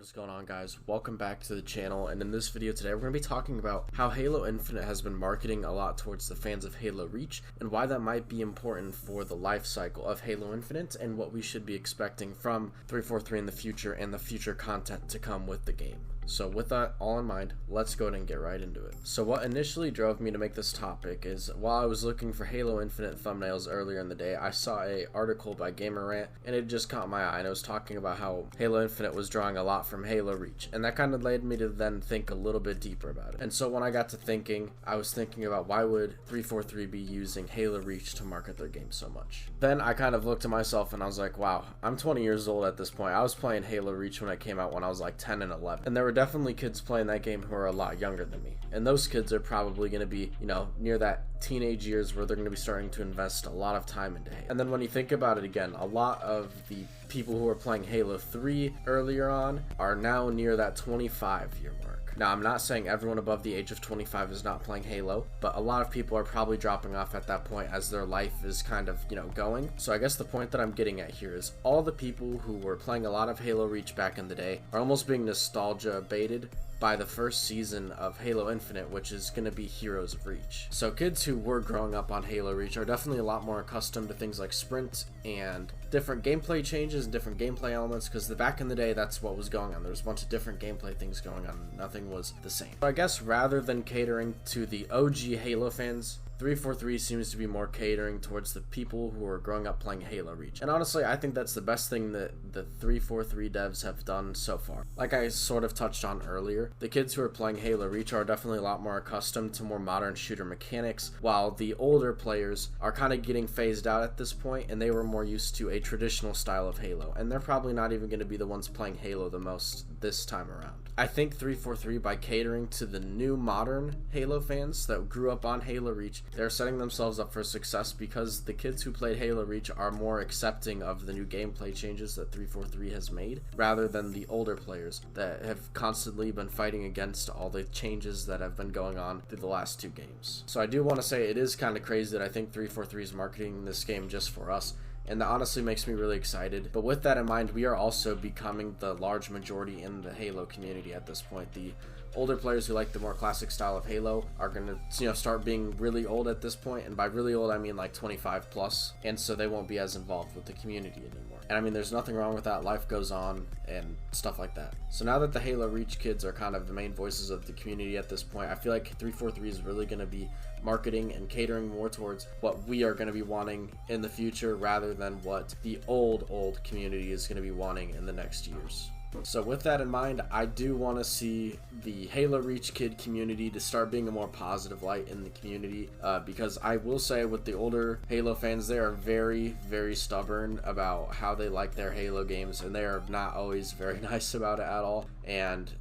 is going on, guys? Welcome back to the channel, and in this video today we're going to be talking about how Halo Infinite has been marketing a lot towards the fans of Halo Reach and why that might be important for the life cycle of Halo Infinite and what we should be expecting from 343 in the future and the future content to come with the game. So with that all in mind, let's go ahead and get right into it. So what initially drove me to make this topic is while I was looking for Halo Infinite thumbnails earlier in the day, I saw an article by GamerRant and it just caught my eye, and it was talking about how Halo Infinite was drawing a lot from Halo Reach, and that kind of led me to then think a little bit deeper about it. And so when I got to thinking, I was thinking about why would 343 be using Halo Reach to market their game so much. Then I kind of looked at myself and I was like, wow, I'm 20 years old at this point. I was playing Halo Reach when it came out when I was like 10 and 11, and there were definitely kids playing that game who are a lot younger than me, and those kids are probably going to be, near that teenage years where they're going to be starting to invest a lot of time into Halo. And then when you think about it again, a lot of the people who are playing Halo 3 earlier on are now near that 25-year mark. Now, I'm not saying everyone above the age of 25 is not playing Halo, but a lot of people are probably dropping off at that point as their life is kind of, going. So I guess the point that I'm getting at here is all the people who were playing a lot of Halo Reach back in the day are almost being nostalgia baited by the first season of Halo Infinite, which is going to be Heroes of Reach. So kids who were growing up on Halo Reach are definitely a lot more accustomed to things like sprint and different gameplay changes and different gameplay elements, because back in the day that's what was going on. There was a bunch of different gameplay things going on. Nothing was the same. So I guess rather than catering to the OG Halo fans, 343 seems to be more catering towards the people who are growing up playing Halo Reach. And honestly, I think that's the best thing that the 343 devs have done so far. Like I sort of touched on earlier, the kids who are playing Halo Reach are definitely a lot more accustomed to more modern shooter mechanics, while the older players are kind of getting phased out at this point, and they were more used to a traditional style of Halo, and they're probably not even going to be the ones playing Halo the most this time around. I think 343, by catering to the new modern Halo fans that grew up on Halo Reach, they're setting themselves up for success, because the kids who played Halo Reach are more accepting of the new gameplay changes that 343 has made, rather than the older players that have constantly been fighting against all the changes that have been going on through the last two games. So I do want to say it is kind of crazy that I think 343 is marketing this game just for us, and that honestly makes me really excited. But with that in mind, we are also becoming the large majority in the Halo community at this point. The older players who like the more classic style of Halo are going to start being really old at this point, and by really old I mean like 25 plus, and so they won't be as involved with the community anymore. And I mean, there's nothing wrong with that. Life goes on and stuff like that. So now that the Halo Reach kids are kind of the main voices of the community at this point, I feel like 343 is really going to be marketing and catering more towards what we are going to be wanting in the future, rather than what the old community is going to be wanting in the next years. So with that in mind, I do want to see the Halo Reach kid community to start being a more positive light in the community, because I will say with the older Halo fans, they are very, very stubborn about how they like their Halo games, and they are not always very nice about it at all. And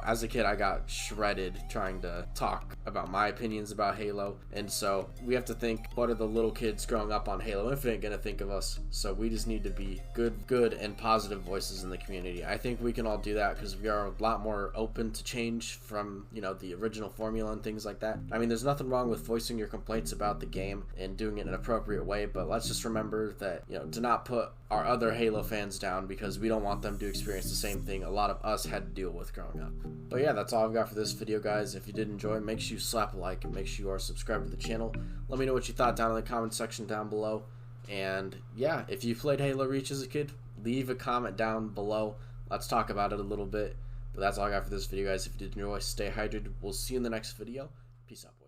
as a kid, I got shredded trying to talk about my opinions about Halo, and so we have to think, what are the little kids growing up on Halo Infinite gonna think of us? So we just need to be good and positive voices in the community. I think we can all do that because we are a lot more open to change from the original formula and things like that. I mean, there's nothing wrong with voicing your complaints about the game and doing it in an appropriate way, but let's just remember that to not put our other Halo fans down, because we don't want them to experience the same thing a lot of us had to deal with growing up. But yeah, that's all I've got for this video, guys. If you did enjoy, make sure you slap a like and make sure you are subscribed to the channel. Let me know what you thought down in the comment section down below. And yeah, if you played Halo Reach as a kid, leave a comment down below. Let's talk about it a little bit. But that's all I got for this video, guys. If you did enjoy, stay hydrated. We'll see you in the next video. Peace out, boys.